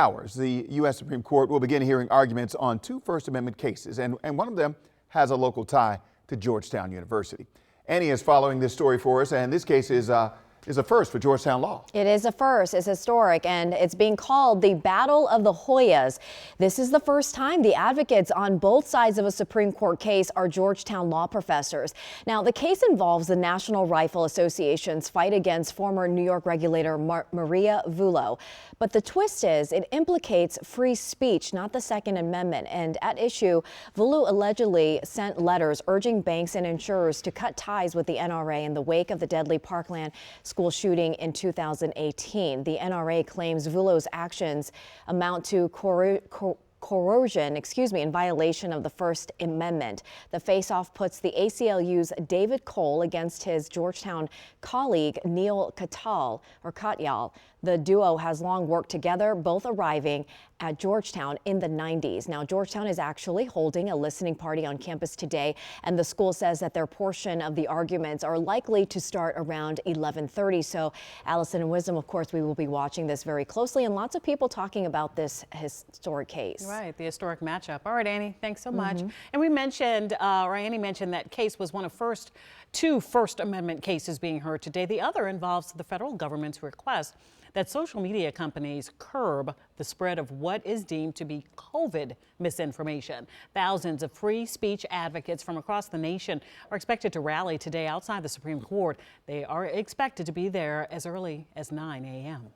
Hours, the U.S. Supreme Court will begin hearing arguments on two First Amendment cases, and one of them has a local tie to Georgetown University. Annie is following this story for us, and this case is a first for Georgetown Law. It is a first. It's historic, and it's being called the Battle of the Hoyas. This is the first time the advocates on both sides of a Supreme Court case are Georgetown law professors. Now, the case involves the National Rifle Association's fight against former New York regulator Maria Vullo. But the twist is it implicates free speech, not the Second Amendment. And at issue, Vullo allegedly sent letters urging banks and insurers to cut ties with the NRA in the wake of the deadly Parkland school shooting in 2018. The NRA claims Vullo's actions amount to coercion, in violation of the First Amendment. The face-off puts the ACLU's David Cole against his Georgetown colleague Neil Katyal. The duo has long worked together, both arriving at Georgetown in the 90s. Now, Georgetown is actually holding a listening party on campus today, and the school says that their portion of the arguments are likely to start around 11:30. So, Allison and Wisdom, of course, we will be watching this very closely, and lots of people talking about this historic case. Right, the historic matchup. All right, Annie, thanks so much. And we mentioned, Annie mentioned that case was one of two First Amendment cases being heard today. The other involves the federal government's request that social media companies curb the spread of what is deemed to be COVID misinformation. Thousands of free speech advocates from across the nation are expected to rally today outside the Supreme Court. They are expected to be there as early as 9 a.m.